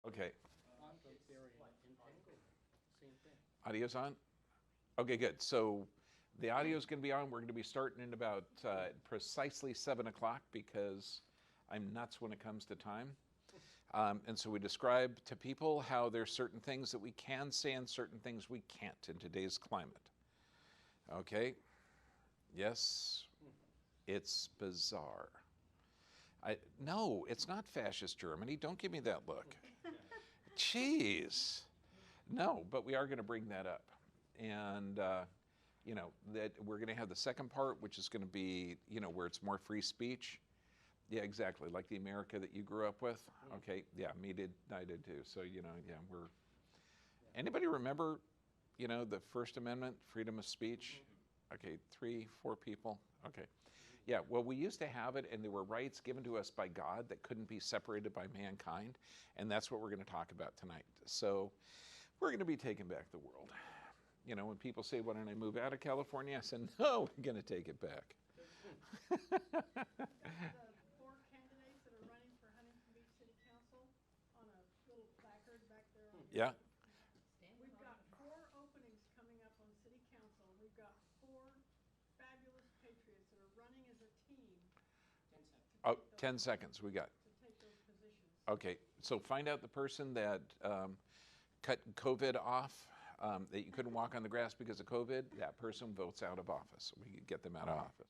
Okay. Audio's on? Okay, good. So the audio is going to be on. We're going to be starting in about precisely 7 o'clock because I'm nuts when it comes to time. And so we describe to people how there's certain things that we can say and certain things we can't in today's climate. Okay? Yes, it's bizarre. No, it's not fascist Germany. Don't give me that look. Jeez. No, but we are going to bring that up. And, that we're going to have the second part, which is going to be, where it's more free speech. Yeah, exactly. Like the America that you grew up with. Okay. Yeah, I did too. So, we're, anybody remember, the First Amendment, freedom of speech? Okay, 3, 4 people. Okay. Yeah, well, we used to have it, and there were rights given to us by God that couldn't be separated by mankind, and that's what we're going to talk about tonight. So we're going to be taking back the world. When people say, why don't I move out of California? I said, no, we're going to take it back. The 4 candidates that are running for Huntington Beach City Council on a little placard back there. Yeah. We've got 4 openings coming up on City Council. We've got 4 fabulous patriots that are running as a team. 10 seconds we got. To take those positions. Okay, so find out the person that cut COVID off, that you couldn't walk on the grass because of COVID, that person votes out of office. We could get them out of office.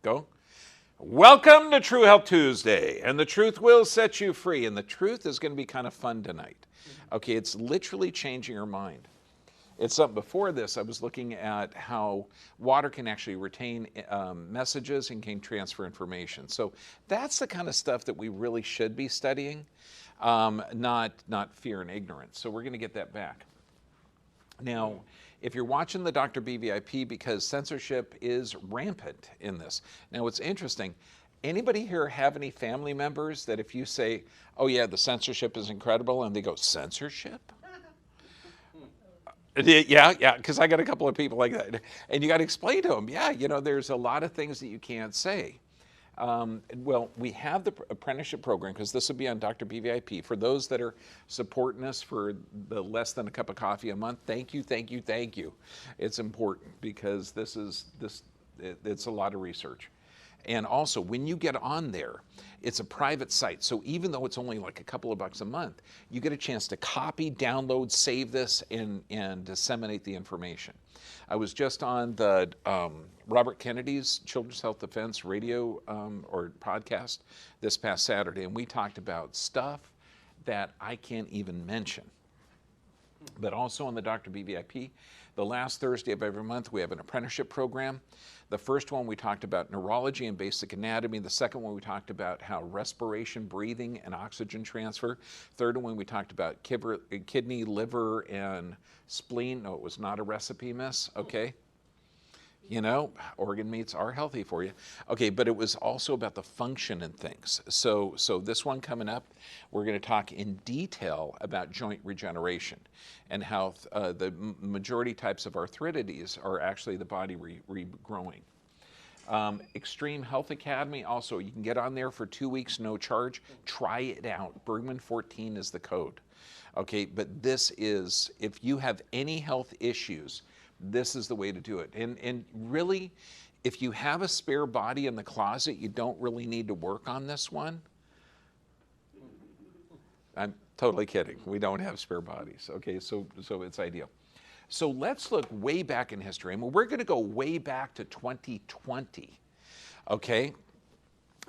Go. Welcome to True Health Tuesday, and the truth will set you free, and the truth is going to be kind of fun tonight. Okay, it's literally changing your mind. It's something before this, I was looking at how water can actually retain messages and can transfer information. So that's the kind of stuff that we really should be studying, not fear and ignorance. So we're going to get that back. Now, if you're watching the Dr. BVIP, because censorship is rampant in this. Now, what's interesting, anybody here have any family members that if you say, oh yeah, the censorship is incredible, and they go, censorship? Yeah, because I got a couple of people like that. And you got to explain to them, there's a lot of things that you can't say. Well, we have the apprenticeship program, because this will be on Dr. BVIP. For those that are supporting us for the less than a cup of coffee a month, thank you, thank you, thank you. It's important because it's a lot of research. And also, when you get on there, it's a private site. So even though it's only like a couple of bucks a month, you get a chance to copy, download, save this, and disseminate the information. I was just on the Robert Kennedy's Children's Health Defense radio or podcast this past Saturday, and we talked about stuff that I can't even mention. But also on the Dr. BVIP, the last Thursday of every month, we have an apprenticeship program. The first one, we talked about neurology and basic anatomy. The second one, we talked about how respiration, breathing, and oxygen transfer. Third one, we talked about kidney, liver, and spleen. No, it was not a recipe, miss, okay? Organ meats are healthy for you. Okay, but it was also about the function and things. So this one coming up, we're going to talk in detail about joint regeneration and how the majority types of arthritides are actually the body regrowing. Extreme Health Academy, also, you can get on there for 2 weeks, no charge. Try it out. Bergman 14 is the code. Okay, but this is, if you have any health issues, this is the way to do it. And really, if you have a spare body in the closet, you don't really need to work on this one. I'm totally kidding. We don't have spare bodies. Okay, so it's ideal. So let's look way back in history. I mean, we're going to go way back to 2020. Okay,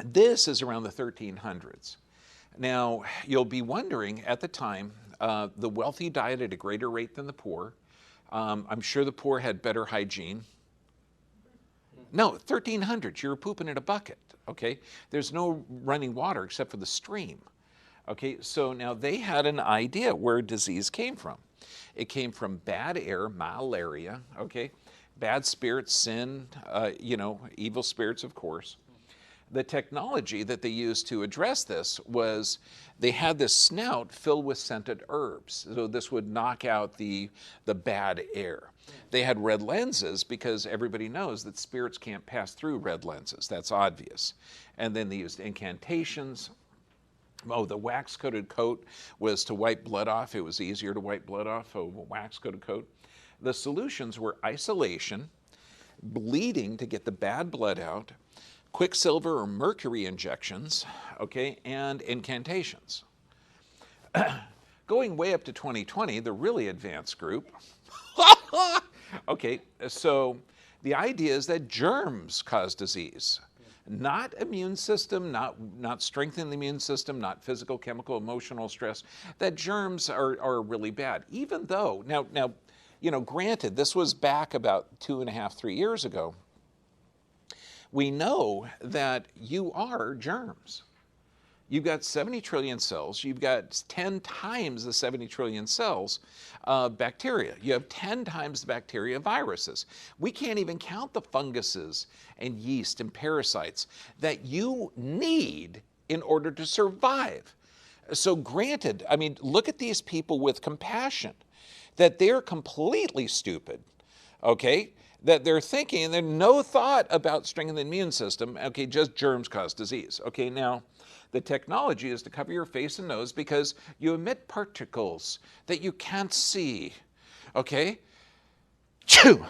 this is around the 1300s. Now, you'll be wondering, at the time, the wealthy died at a greater rate than the poor. I'm sure the poor had better hygiene. No, 1300s, you were pooping in a bucket, okay? There's no running water except for the stream, okay? So now they had an idea where disease came from. It came from bad air, malaria, okay? Bad spirits, sin, evil spirits, of course. The technology that they used to address this was they had this snout filled with scented herbs. So this would knock out the bad air. They had red lenses because everybody knows that spirits can't pass through red lenses. That's obvious. And then they used incantations. Oh, the wax-coated coat was to wipe blood off. It was easier to wipe blood off, a wax-coated coat. The solutions were isolation, bleeding to get the bad blood out, quicksilver or mercury injections, okay, and incantations. Going way up to 2020, the really advanced group, okay, so the idea is that germs cause disease, not immune system, not strengthening the immune system, not physical, chemical, emotional stress, that germs are really bad. Even though, now, you know, granted, this was back about 2.5, 3 years ago, we know that you are germs. You've got 70 trillion cells. You've got 10 times the 70 trillion cells bacteria. You have 10 times the bacteria viruses. We can't even count the funguses and yeast and parasites that you need in order to survive. So granted, I mean, look at these people with compassion, that they're completely stupid, okay? That they're thinking, and there's no thought about strengthening the immune system, okay, just germs cause disease. Okay, now, the technology is to cover your face and nose because you emit particles that you can't see, okay? Chew!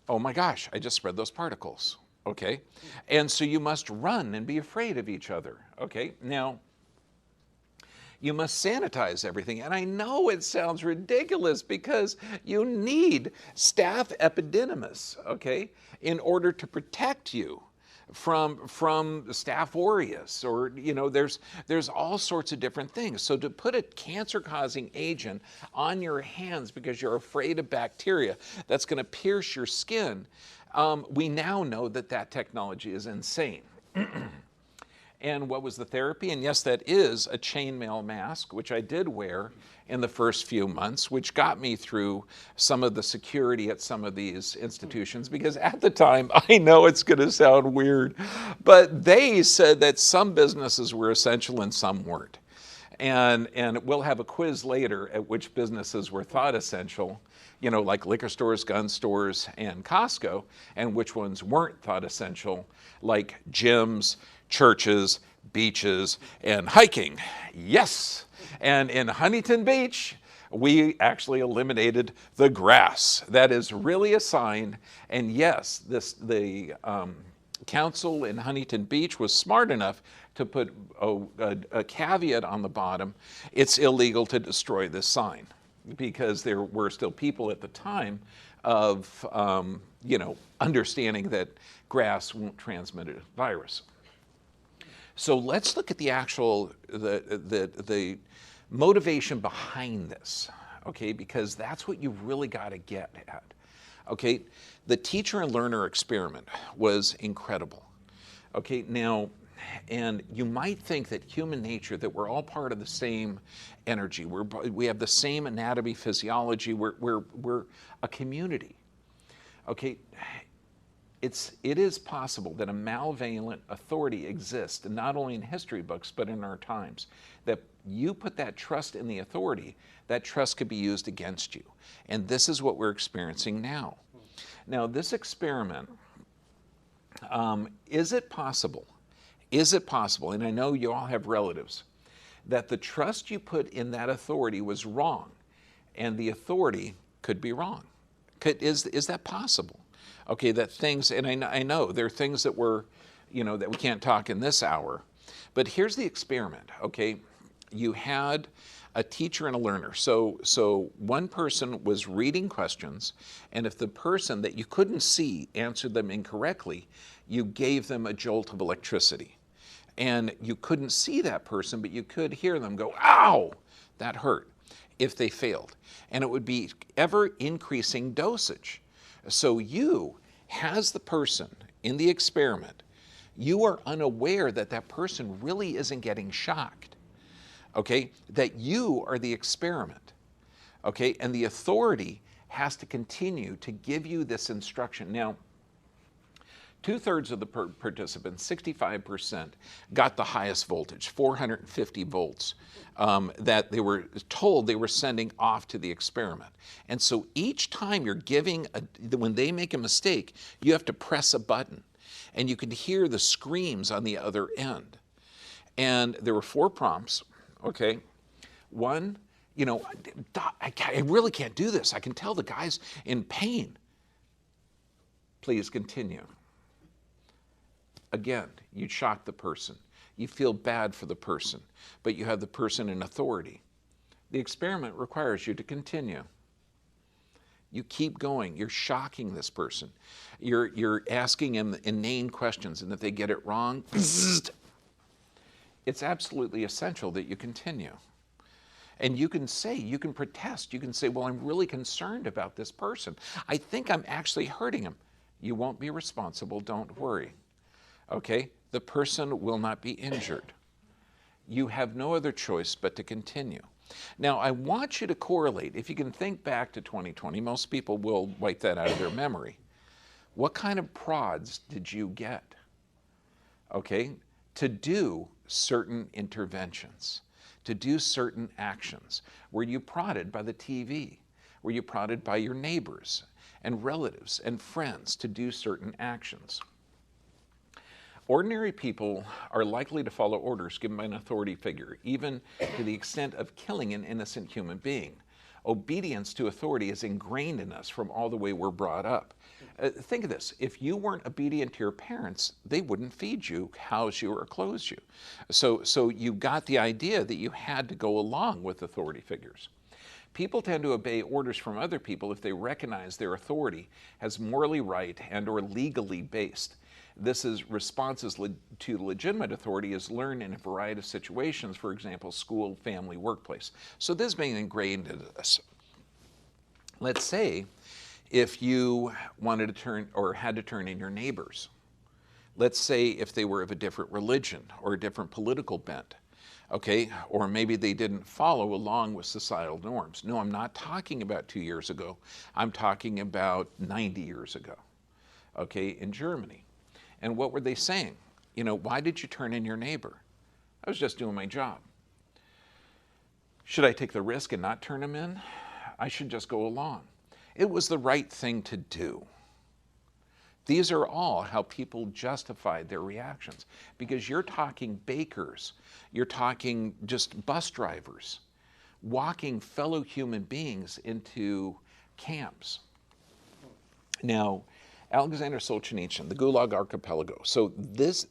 Oh my gosh, I just spread those particles, okay? And so you must run and be afraid of each other, okay? Now, you must sanitize everything. And I know it sounds ridiculous because you need staph epididymis, okay, in order to protect you from Staph aureus, or, you know, there's all sorts of different things. So to put a cancer-causing agent on your hands because you're afraid of bacteria that's going to pierce your skin, we now know that that technology is insane. And what was the therapy? And yes, that is a chainmail mask, which I did wear in the first few months, which got me through some of the security at some of these institutions, because at the time, I know it's going to sound weird, but they said that some businesses were essential and some weren't. And we'll have a quiz later at which businesses were thought essential, you know, like liquor stores, gun stores, and Costco, and which ones weren't thought essential, like gyms, churches, beaches, and hiking. Yes. And in Huntington Beach, we actually eliminated the grass. That is really a sign. And yes, the council in Huntington Beach was smart enough to put a caveat on the bottom. It's illegal to destroy this sign, because there were still people at the time of, you know, understanding that grass won't transmit a virus. So let's look at the actual, the motivation behind this, okay? Because that's what you've really got to get at, okay? The teacher and learner experiment was incredible, okay? Now, and you might think that human nature, that we're all part of the same energy. We have the same anatomy, physiology. We're a community, okay? It is possible that a malevolent authority exists, not only in history books, but in our times. That you put that trust in the authority, that trust could be used against you. And this is what we're experiencing now. Now, this experiment, is it possible, and I know you all have relatives, that the trust you put in that authority was wrong, and the authority could be wrong? Is that possible? Okay, that things, and I know there are things that were, you know, that we can't talk in this hour, but here's the experiment, okay? You had a teacher and a learner. So one person was reading questions, and if the person that you couldn't see answered them incorrectly, you gave them a jolt of electricity. And you couldn't see that person, but you could hear them go, ow, that hurt, if they failed. And it would be ever increasing dosage. So you, as the person in the experiment, you are unaware that that person really isn't getting shocked, okay? That you are the experiment, okay? And the authority has to continue to give you this instruction. Now, 2/3 of the participants, 65%, got the highest voltage, 450 volts, that they were told they were sending off to the experiment. And so each time you're giving, when they make a mistake, you have to press a button. And you can hear the screams on the other end. And there were 4 prompts, okay? One, you know, I really can't do this. I can tell the guy's in pain. Please continue. Again, you shock the person. You feel bad for the person, but you have the person in authority. The experiment requires you to continue. You keep going. You're shocking this person. You're asking them inane questions, and if they get it wrong, it's absolutely essential that you continue. And you can say, you can protest. You can say, well, I'm really concerned about this person. I think I'm actually hurting him. You won't be responsible. Don't worry. Okay? The person will not be injured. You have no other choice but to continue. Now, I want you to correlate. If you can think back to 2020, most people will wipe that out of their memory. What kind of prods did you get? Okay? To do certain interventions, to do certain actions. Were you prodded by the TV? Were you prodded by your neighbors and relatives and friends to do certain actions? Ordinary people are likely to follow orders given by an authority figure, even to the extent of killing an innocent human being. Obedience to authority is ingrained in us from all the way we're brought up. Think of this. If you weren't obedient to your parents, they wouldn't feed you, house you, or clothe you. So you got the idea that you had to go along with authority figures. People tend to obey orders from other people if they recognize their authority as morally right and or legally based. This is responses to legitimate authority is learned in a variety of situations, for example, school, family, workplace. So this is being ingrained into this. Let's say if you wanted to turn or had to turn in your neighbors. Let's say if they were of a different religion or a different political bent, okay? Or maybe they didn't follow along with societal norms. No, I'm not talking about 2 years ago. I'm talking about 90 years ago, okay, in Germany. And what were they saying? You know, why did you turn in your neighbor? I was just doing my job. Should I take the risk and not turn him in? I should just go along. It was the right thing to do. These are all how people justified their reactions. Because you're talking bakers, you're talking just bus drivers, walking fellow human beings into camps. Now, Alexander Solzhenitsyn, the Gulag Archipelago. So this,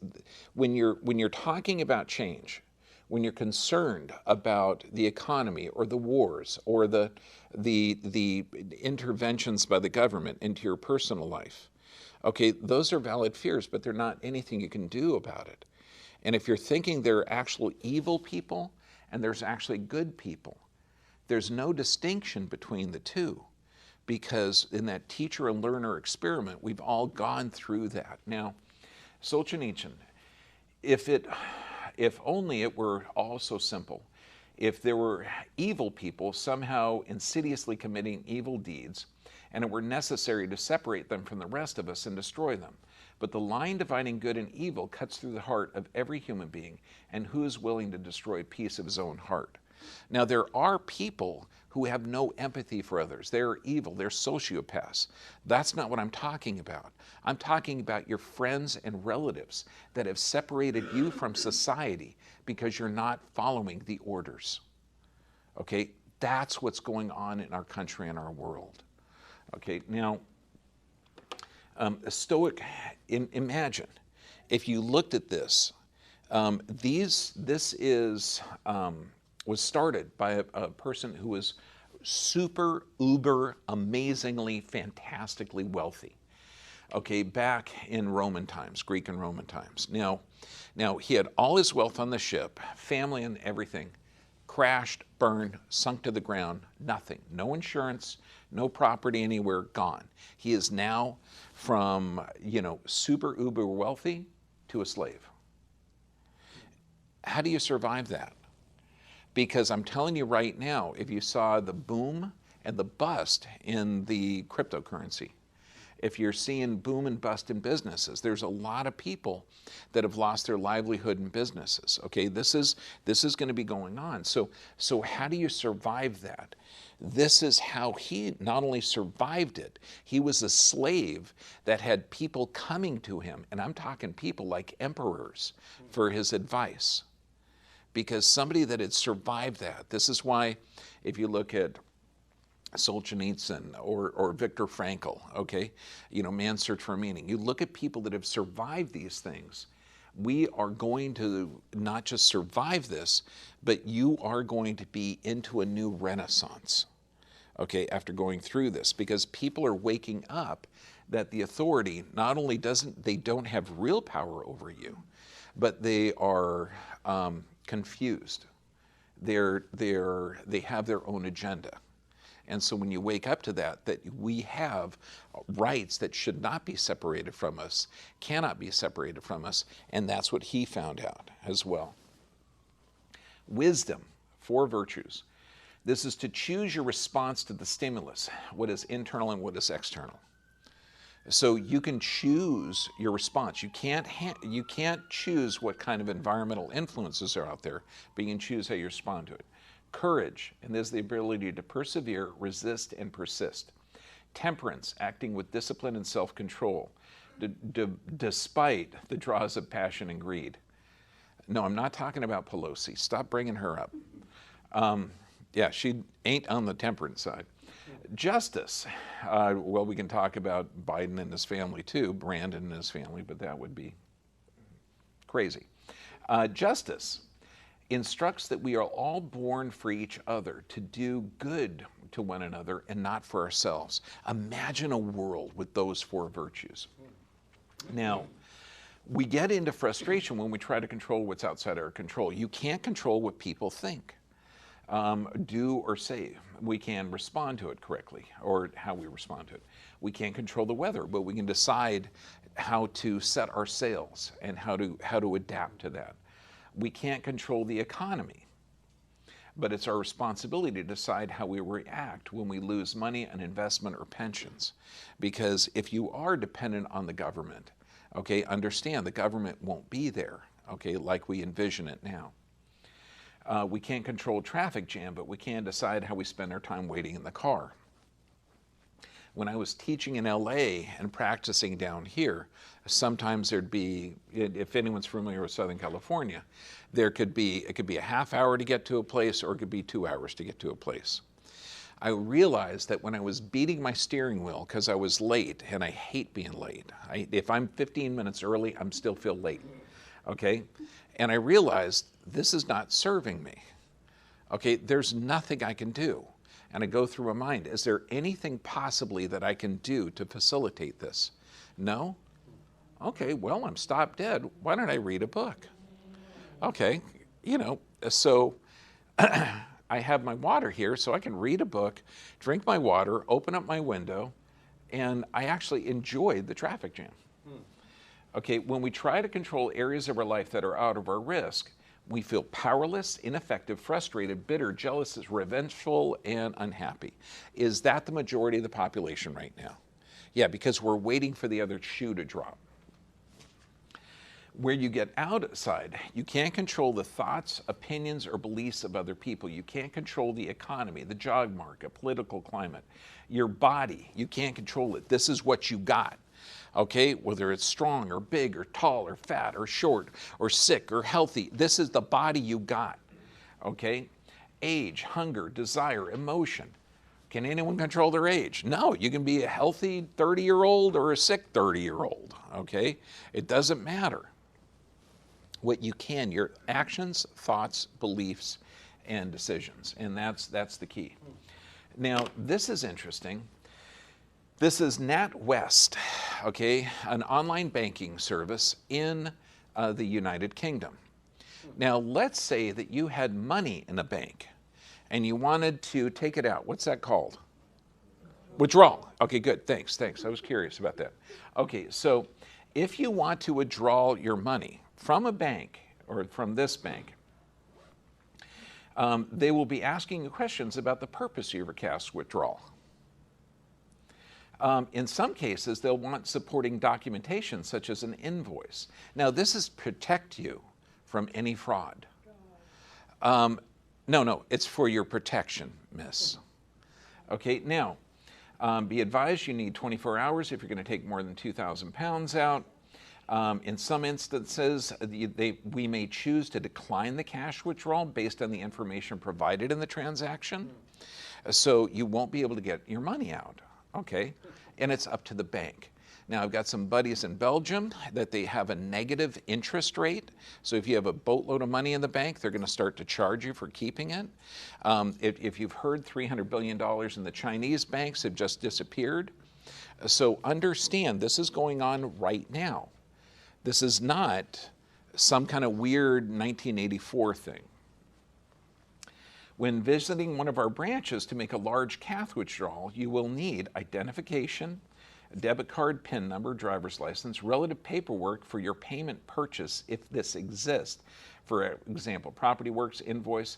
when you're talking about change, when you're concerned about the economy or the wars or the interventions by the government into your personal life, okay, those are valid fears, but they're not anything you can do about it. And if you're thinking there are actual evil people and there's actually good people, there's no distinction between the two. Because in that teacher and learner experiment, we've all gone through that. Now, Solzhenitsyn, if only it were all so simple. If there were evil people somehow insidiously committing evil deeds, and it were necessary to separate them from the rest of us and destroy them. But the line dividing good and evil cuts through the heart of every human being, and who is willing to destroy peace of his own heart? Now, there are people who have no empathy for others. They're evil. They're sociopaths. That's not what I'm talking about. I'm talking about your friends and relatives that have separated you from society because you're not following the orders. Okay? That's what's going on in our country and our world. Okay? Now, a Stoic, imagine if you looked at this, was started by a person who was super, uber, amazingly, fantastically wealthy. Okay, back in Roman times, Greek and Roman times. Now he had all his wealth on the ship, family and everything, crashed, burned, sunk to the ground, nothing. No insurance, no property anywhere, gone. He is now from, super, uber wealthy to a slave. How do you survive that? Because I'm telling you right now, if you saw the boom and the bust in the cryptocurrency, if you're seeing boom and bust in businesses, there's a lot of people that have lost their livelihood in businesses. Okay, this is going to be going on. So how do you survive that? This is how he not only survived it, he was a slave that had people coming to him, and I'm talking people like emperors, for his advice. Because somebody that had survived that, this is why if you look at Solzhenitsyn or Viktor Frankl, okay, Man's Search for Meaning, you look at people that have survived these things, we are going to not just survive this, but you are going to be into a new renaissance, okay, after going through this, because people are waking up that the authority not only they don't have real power over you, but they are confused. They have their own agenda. And so when you wake up to that we have rights that should not be separated from us, cannot be separated from us, and that's what he found out as well. Wisdom, 4 virtues. This is to choose your response to the stimulus, what is internal and what is external. So you can choose your response. You can't choose what kind of environmental influences are out there, but you can choose how you respond to it. Courage, and this is the ability to persevere, resist, and persist. Temperance, acting with discipline and self-control, despite the draws of passion and greed. No, I'm not talking about Pelosi. Stop bringing her up. Yeah, she ain't on the temperance side. Justice, well, we can talk about Biden and his family too, Brandon and his family, but that would be crazy. Justice instructs that we are all born for each other, to do good to one another and not for ourselves. Imagine a world with those 4 virtues. Now, we get into frustration when we try to control what's outside our control. You can't control what people think, do or say. We can respond to it correctly, or how we respond to it. We can't control the weather, but we can decide how to set our sails and how to adapt to that. We can't control the economy, but it's our responsibility to decide how we react when we lose money, an investment, or pensions. Because if you are dependent on the government, okay, understand the government won't be there, okay, like we envision it now. We can't control traffic jam, but we can decide how we spend our time waiting in the car. When I was teaching in LA and practicing down here, sometimes there'd be, if anyone's familiar with Southern California, it could be a half hour to get to a place, or it could be 2 hours to get to a place. I realized that when I was beating my steering wheel because I was late, and I hate being late. If I'm 15 minutes early, I'm still feel late, okay? And I realized this is not serving me, okay? There's nothing I can do. And I go through my mind, is there anything possibly that I can do to facilitate this? No? Okay, well, I'm stopped dead. Why don't I read a book? Okay, so I have my water here, so I can read a book, drink my water, open up my window, and I actually enjoyed the traffic jam. Okay, when we try to control areas of our life that are out of our risk, we feel powerless, ineffective, frustrated, bitter, jealous, revengeful, and unhappy. Is that the majority of the population right now? Yeah, because we're waiting for the other shoe to drop. Where you get outside, you can't control the thoughts, opinions, or beliefs of other people. You can't control the economy, the job market, political climate. Your body, you can't control it. This is what you got. Okay, whether it's strong or big or tall or fat or short or sick or healthy, this is the body you got. Okay, age, hunger, desire, emotion. Can anyone control their age? No, you can be a healthy 30-year-old or a sick 30-year-old. Okay, it doesn't matter. What you can, your actions, thoughts, beliefs, and decisions, and that's the key. Now, this is interesting. This is NatWest, okay, an online banking service in the United Kingdom. Now, let's say that you had money in a bank and you wanted to take it out. What's that called? Withdrawal. Okay, good. Thanks. I was curious about that. Okay, so if you want to withdraw your money from a bank or from this bank, they will be asking you questions about the purpose of your cash withdrawal. In some cases, they'll want supporting documentation, such as an invoice. Now, this is protect you from any fraud. No, it's for your protection, miss. Okay, now, be advised you need 24 hours if you're going to take more than 2,000 pounds out. In some instances, we may choose to decline the cash withdrawal based on the information provided in the transaction. So you won't be able to get your money out, okay? And it's up to the bank. Now, I've got some buddies in Belgium that they have a negative interest rate. So if you have a boatload of money in the bank, they're going to start to charge you for keeping it. If you've heard $300 billion in the Chinese banks have just disappeared. So understand, this is going on right now. This is not some kind of weird 1984 thing. When visiting one of our branches to make a large cash withdrawal, you will need identification, a debit card, PIN number, driver's license, relative paperwork for your payment purchase if this exists. For example, Property Works, invoice,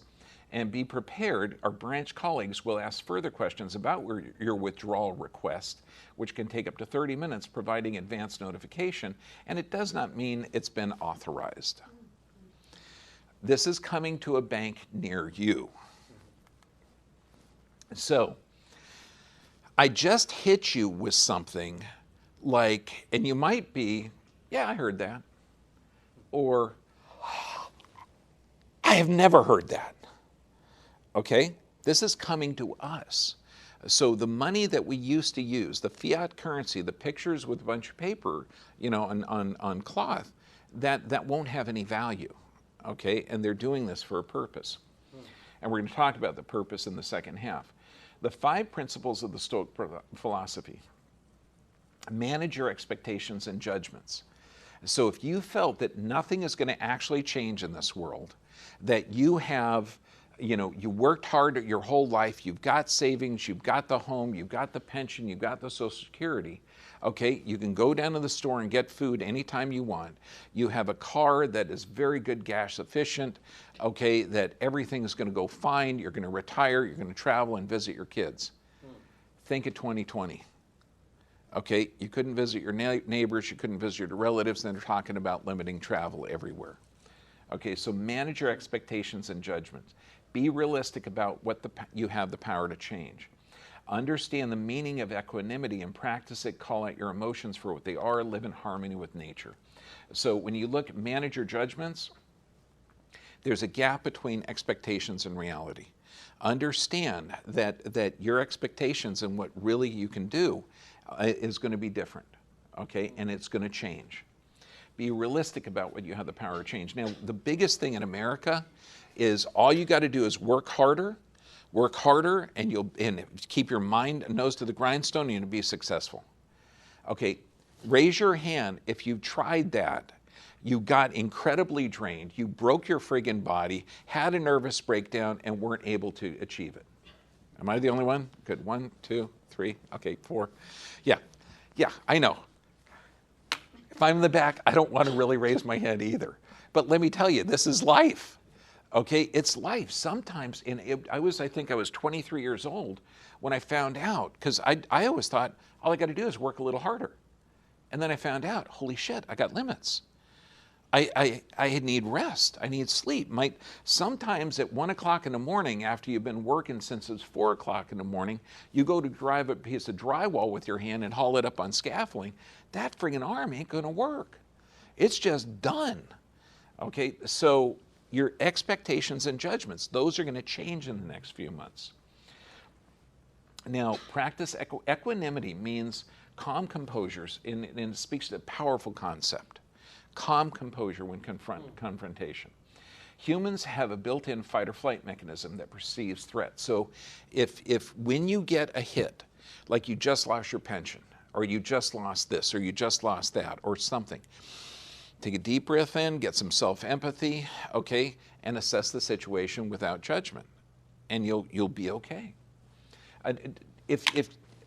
and be prepared. Our branch colleagues will ask further questions about your withdrawal request, which can take up to 30 minutes, providing advance notification, and it does not mean it's been authorized. This is coming to a bank near you. So, I just hit you with something like, and you might be, yeah, I heard that. Or, I have never heard that. Okay? This is coming to us. So the money that we used to use, the fiat currency, the pictures with a bunch of paper, on cloth, that won't have any value. Okay? And they're doing this for a purpose. And we're going to talk about the purpose in the second half. The 5 principles of the Stoic philosophy. Manage your expectations and judgments. So if you felt that nothing is going to actually change in this world, that you have, you worked hard your whole life, you've got savings, you've got the home, you've got the pension, you've got the Social Security, okay, you can go down to the store and get food anytime you want. You have a car that is very good gas efficient, okay, that everything is going to go fine, you're going to retire, you're going to travel and visit your kids. Think of 2020. Okay, you couldn't visit your neighbors, you couldn't visit your relatives, and they're talking about limiting travel everywhere. Okay, so manage your expectations and judgments. Be realistic about what you have the power to change. Understand the meaning of equanimity and practice it. Call out your emotions for what they are. Live in harmony with nature. So when you look at manage your judgments, there's a gap between expectations and reality. Understand that your expectations and what really you can do is going to be different, okay? And it's going to change. Be realistic about what you have the power to change. Now, the biggest thing in America is all you got to do is work harder, and keep your mind and nose to the grindstone, and you'll be successful. Okay, raise your hand if you've tried that. You got incredibly drained, you broke your friggin' body, had a nervous breakdown, and weren't able to achieve it. Am I the only one? Good, 1, 2, 3, okay, 4. Yeah, I know. If I'm in the back, I don't want to really raise my hand either. But let me tell you, this is life. Okay, it's life. Sometimes, I think I was 23 years old when I found out, because I always thought all I got to do is work a little harder. And then I found out, holy shit, I got limits. I need rest. I need sleep. Sometimes at 1 o'clock in the morning, after you've been working since it's 4 o'clock in the morning, you go to drive a piece of drywall with your hand and haul it up on scaffolding. That friggin' arm ain't going to work. It's just done. Okay, so your expectations and judgments, those are going to change in the next few months. Now, practice equanimity means calm composures, and it speaks to a powerful concept. Calm composure when confrontation. Humans have a built-in fight or flight mechanism that perceives threat. So if when you get a hit, like you just lost your pension, or you just lost this, or you just lost that, or something, take a deep breath in, get some self-empathy, okay, and assess the situation without judgment, and you'll be okay.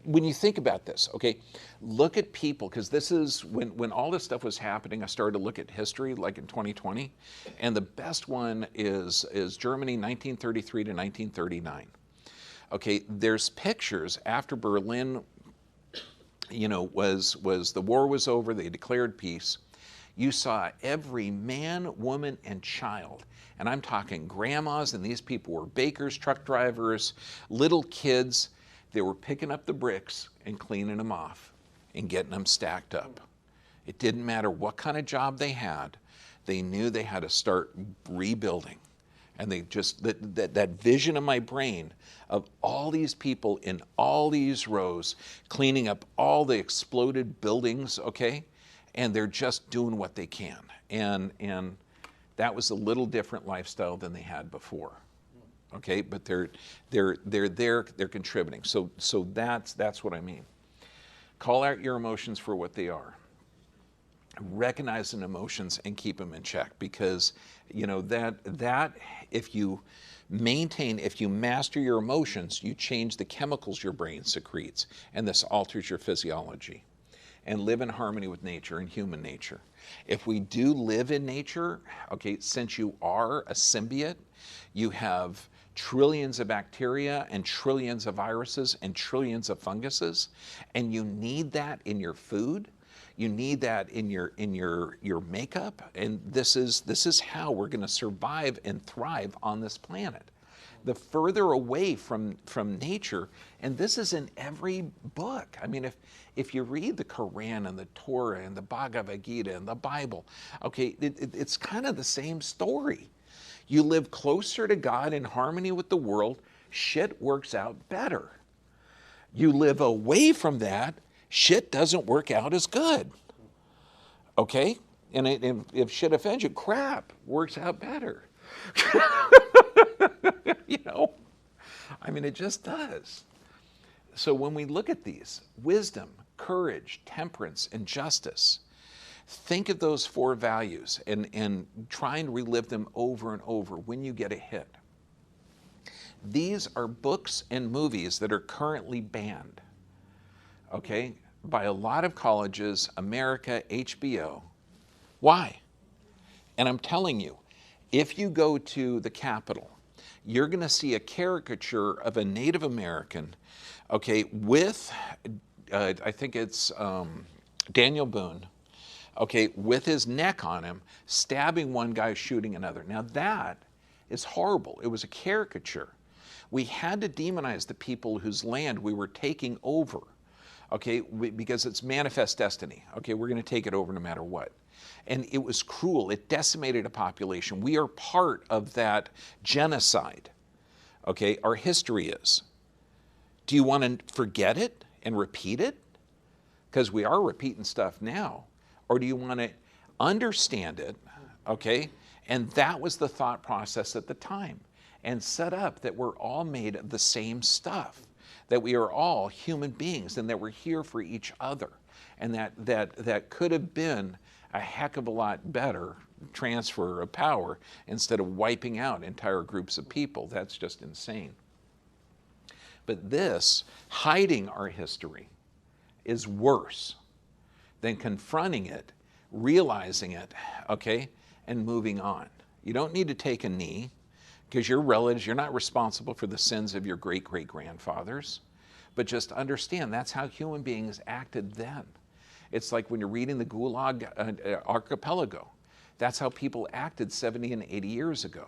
When you think about this, okay, look at people, because this is, when all this stuff was happening, I started to look at history, like in 2020, and the best one is Germany, 1933 to 1939. Okay, there's pictures after Berlin was the war was over, they declared peace. You saw every man, woman, and child. And I'm talking grandmas, and these people were bakers, truck drivers, little kids. They were picking up the bricks and cleaning them off and getting them stacked up. It didn't matter what kind of job they had. They knew they had to start rebuilding. And they just, that vision in my brain of all these people in all these rows, cleaning up all the exploded buildings, okay? And they're just doing what they can. And that was a little different lifestyle than they had before. Okay, but they're contributing. So that's what I mean. Call out your emotions for what they are. Recognize the emotions and keep them in check, because that if you master your emotions, you change the chemicals your brain secretes, and this alters your physiology. And live in harmony with nature and human nature. If we do live in nature, okay, since you are a symbiote, you have trillions of bacteria and trillions of viruses and trillions of funguses, and you need that in your food. You need that in your makeup, and this is how we're going to survive and thrive on this planet. The further away from nature, and this is in every book. I mean, if you read the Quran and the Torah and the Bhagavad Gita and the Bible, okay, it's kind of the same story. You live closer to God in harmony with the world, shit works out better. You live away from that, shit doesn't work out as good. Okay? And if shit offends you, crap works out better. I mean, it just does. So when we look at these, wisdom, courage, temperance, and justice, think of those four values and try and relive them over and over when you get a hit. These are books and movies that are currently banned, okay, by a lot of colleges, America, HBO. Why? And I'm telling you, if you go to the Capitol, you're going to see a caricature of a Native American, okay, with, I think it's Daniel Boone, okay, with his neck on him, stabbing one guy, shooting another. Now that is horrible. It was a caricature. We had to demonize the people whose land we were taking over, okay, because it's manifest destiny. Okay, we're going to take it over no matter what. And it was cruel. It decimated a population. We are part of that genocide. Okay, our history is. Do you want to forget it and repeat it? Because we are repeating stuff now. Or do you want to understand it, okay? And that was the thought process at the time. And set up that we're all made of the same stuff. That we are all human beings and that we're here for each other. And that could have been a heck of a lot better transfer of power instead of wiping out entire groups of people. That's just insane. But this, hiding our history, is worse than confronting it, realizing it, okay, and moving on. You don't need to take a knee because your relatives, you're not responsible for the sins of your great-great-grandfathers, but just understand that's how human beings acted then. It's like when you're reading the Gulag Archipelago. That's how people acted 70 and 80 years ago.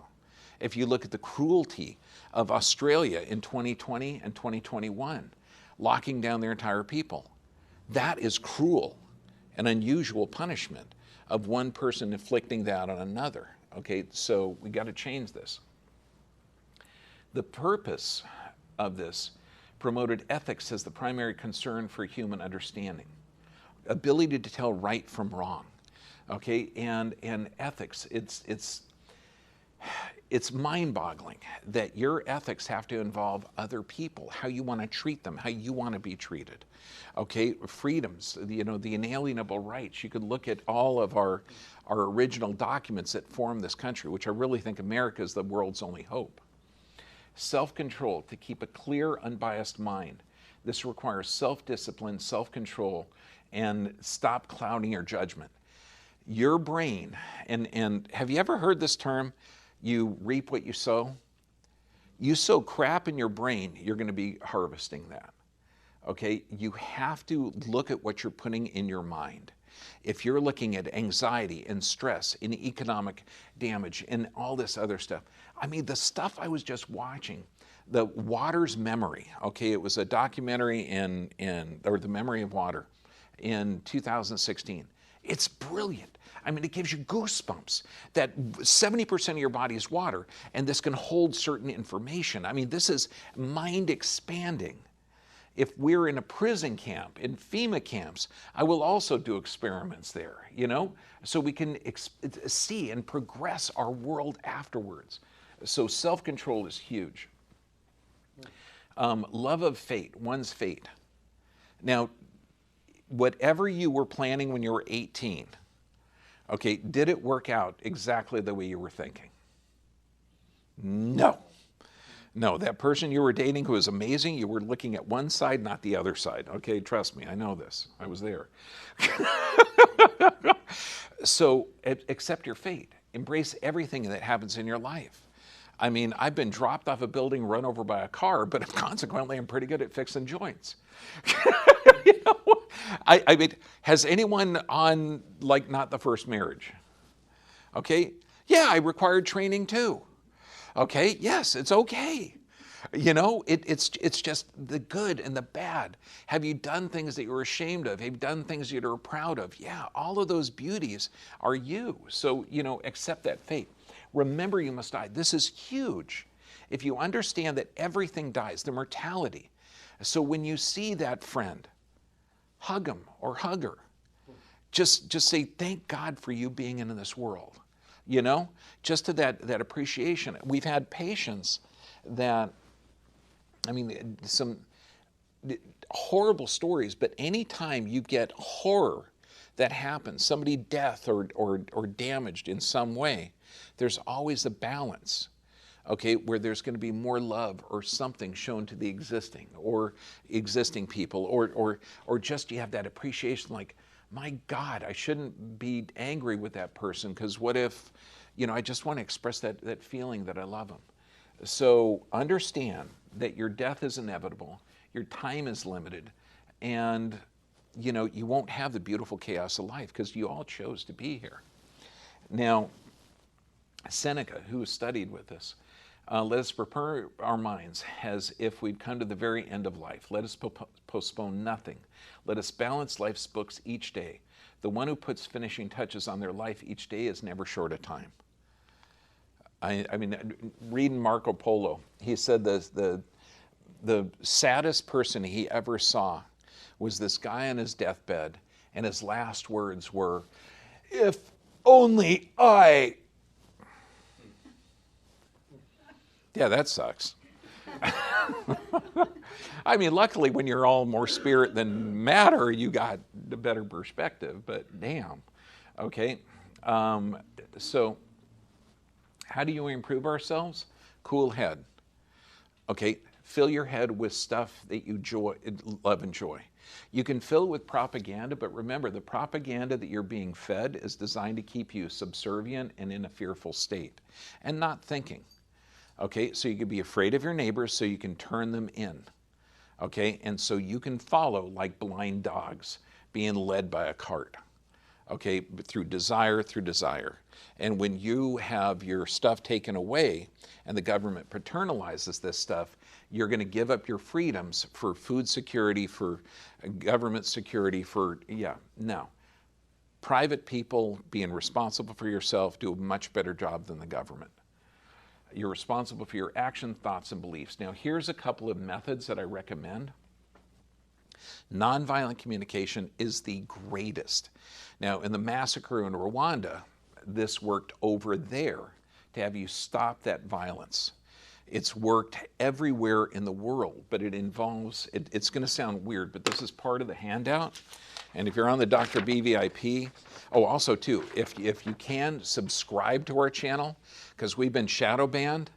If you look at the cruelty of Australia in 2020 and 2021, locking down their entire people, that is cruel and unusual punishment of one person inflicting that on another. Okay, so we got to change this. The purpose of this promoted ethics as the primary concern for human understanding. Ability to tell right from wrong, okay, and ethics. It's mind-boggling that your ethics have to involve other people, how you want to treat them, how you want to be treated, okay. Freedoms, the inalienable rights. You could look at all of our original documents that form this country, which I really think America is the world's only hope. Self-control, to keep a clear, unbiased mind. This requires self-discipline, self-control, and stop clouding your judgment. Your brain, and have you ever heard this term, you reap what you sow? You sow crap in your brain, you're going to be harvesting that. Okay, you have to look at what you're putting in your mind. If you're looking at anxiety and stress and economic damage and all this other stuff, I mean, the stuff I was just watching, the Water's Memory, okay, it was a documentary or The Memory of Water in 2016. It's brilliant. I mean, it gives you goosebumps that 70% of your body is water, and this can hold certain information. I mean, this is mind expanding. If we're in a prison camp, in FEMA camps, I will also do experiments there, you know, so we can see and progress our world afterwards. So self-control is huge. Love of fate, one's fate. Now, whatever you were planning when you were 18, okay, did it work out exactly the way you were thinking? No. No, that person you were dating who was amazing, you were looking at one side, not the other side. Okay, trust me, I know this. I was there. So accept your fate. Embrace everything that happens in your life. I mean, I've been dropped off a building, run over by a car, but consequently, I'm pretty good at fixing joints. You know? I mean, has anyone on, like, not the first marriage? Okay? Yeah, I required training too. Okay, yes, it's okay. You know, it's just the good and the bad. Have you done things that you were ashamed of? Have you done things that you're proud of? Yeah, all of those beauties are you. So, you know, accept that fate. Remember you must die. This is huge. If you understand that everything dies, the mortality. So when you see that friend, hug him or hug her. Just say, thank God for you being in this world. You know, just to that appreciation. We've had patients that, I mean, some horrible stories, but anytime you get horror that happens, somebody death or damaged in some way, there's always a balance, okay, where there's going to be more love or something shown to the existing people, or just you have that appreciation like, my God, I shouldn't be angry with that person because what if, you know, I just want to express that feeling that I love them. So understand that your death is inevitable, your time is limited, and, you know, you won't have the beautiful chaos of life because you all chose to be here. Now, Seneca, who studied with us, let us prepare our minds as if we'd come to the very end of life. Let us postpone nothing. Let us balance life's books each day. The one who puts finishing touches on their life each day is never short of time. I mean, reading Marco Polo, he said the saddest person he ever saw was this guy on his deathbed, and his last words were, "If only I..." Yeah, that sucks. I mean, luckily when you're all more spirit than matter, you got a better perspective, but damn. Okay, so how do you improve ourselves? Cool head. Okay, fill your head with stuff that you love and joy. You can fill it with propaganda, but remember, the propaganda that you're being fed is designed to keep you subservient and in a fearful state and not thinking. Okay, so you can be afraid of your neighbors so you can turn them in. Okay, and so you can follow like blind dogs being led by a cart. Okay, through desire. And when you have your stuff taken away and the government paternalizes this stuff, you're going to give up your freedoms for food security, for government security, no. Private people being responsible for yourself do a much better job than the government. You're responsible for your action, thoughts, and beliefs. Now, here's a couple of methods that I recommend. Nonviolent communication is the greatest. Now, in the massacre in Rwanda, this worked over there to have you stop that violence. It's worked everywhere in the world, but it involves, it's going to sound weird, but this is part of the handout. And if you're on the Dr. B VIP, also too, if you can, subscribe to our channel, because we've been shadow banned,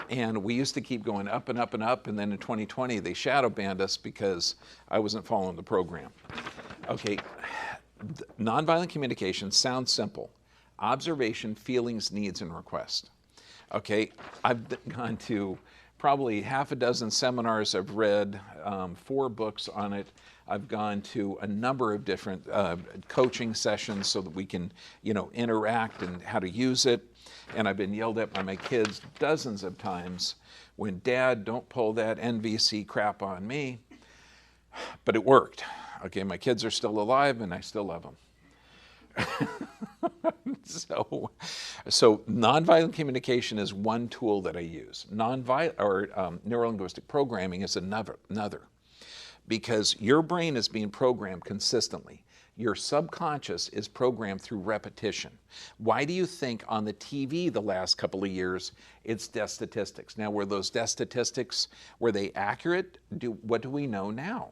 and we used to keep going up and up and up, and then in 2020 they shadow banned us because I wasn't following the program. Okay, nonviolent communication sounds simple. Observation, feelings, needs, and request. Okay, I've gone to probably half a dozen seminars I've read, 4 books on it. I've gone to a number of different coaching sessions so that we can, interact and how to use it. And I've been yelled at by my kids dozens of times when, Dad, don't pull that NVC crap on me. But it worked. Okay, my kids are still alive and I still love them. So nonviolent communication is one tool that I use. Neuro-linguistic programming is another. Because your brain is being programmed consistently. Your subconscious is programmed through repetition. Why do you think on the TV the last couple of years it's death statistics? Now, were those death statistics, were they accurate? What do we know now?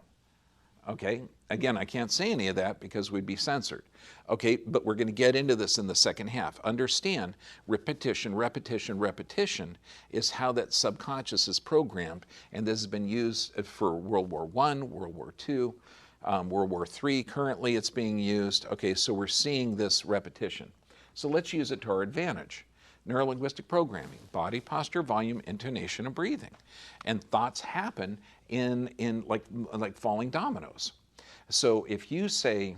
Okay, again, I can't say any of that because we'd be censored. Okay, but we're going to get into this in the second half. Understand, repetition is how that subconscious is programmed, and this has been used for World War I, World War II, World War III. Currently it's being used. Okay, so we're seeing this repetition. So let's use it to our advantage. Neuro-linguistic programming, body posture, volume, intonation, and breathing. And thoughts happen in like falling dominoes. So if you say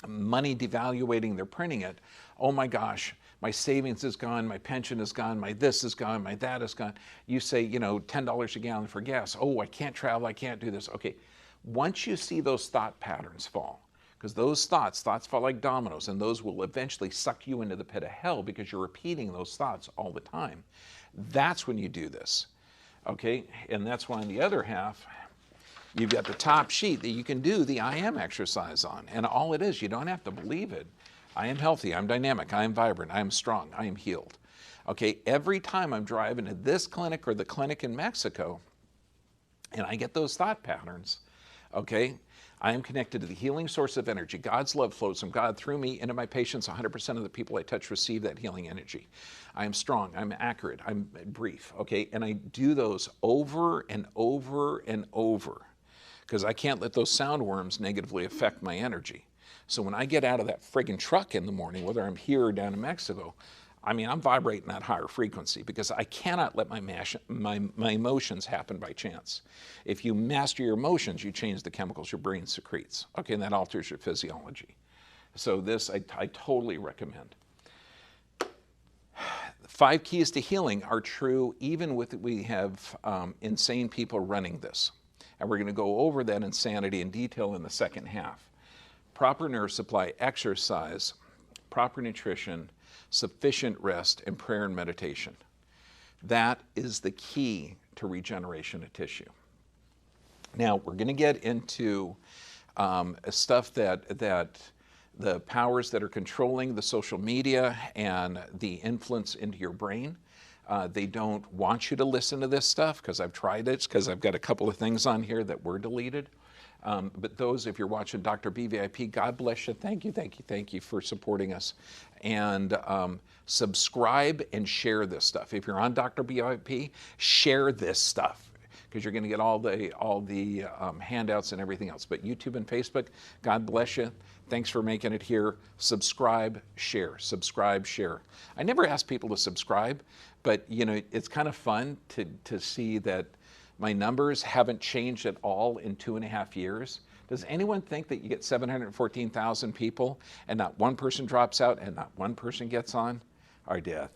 money devaluating, they're printing it, oh my gosh, my savings is gone, my pension is gone, my this is gone, my that is gone. You say, $10 a gallon for gas. Oh, I can't travel, I can't do this. Okay, once you see those thought patterns fall, because those thoughts fall like dominoes, and those will eventually suck you into the pit of hell because you're repeating those thoughts all the time. That's when you do this, okay? And that's why on the other half, you've got the top sheet that you can do the I am exercise on. And all it is, you don't have to believe it. I am healthy, I'm dynamic, I am vibrant, I am strong, I am healed. Okay, every time I'm driving to this clinic or the clinic in Mexico, and I get those thought patterns, okay, I am connected to the healing source of energy. God's love flows from God through me into my patients. 100% of the people I touch receive that healing energy. I am strong, I'm accurate, I'm brief, okay? And I do those over and over and over because I can't let those sound worms negatively affect my energy. So when I get out of that friggin' truck in the morning, whether I'm here or down in Mexico, I'm vibrating that higher frequency because I cannot let my emotions happen by chance. If you master your emotions, you change the chemicals your brain secretes, okay, and that alters your physiology. So this I totally recommend. 5 keys to healing are true even we have insane people running this. And we're going to go over that insanity in detail in the second half. Proper nerve supply, exercise, proper nutrition, sufficient rest, and prayer and meditation. That is the key to regeneration of tissue. Now, we're going to get into stuff that the powers that are controlling the social media and the influence into your brain, they don't want you to listen to this stuff because I've tried it, because I've got a couple of things on here that were deleted. But those, if you're watching Dr. BVIP, God bless you. Thank you for supporting us. And subscribe and share this stuff. If you're on Dr. BVIP, share this stuff because you're going to get all the handouts and everything else. But YouTube and Facebook, God bless you. Thanks for making it here. Subscribe, share. Subscribe, share. I never ask people to subscribe, but it's kind of fun to see that my numbers haven't changed at all in 2.5 years. Does anyone think that you get 714,000 people and not one person drops out and not one person gets on? Our death.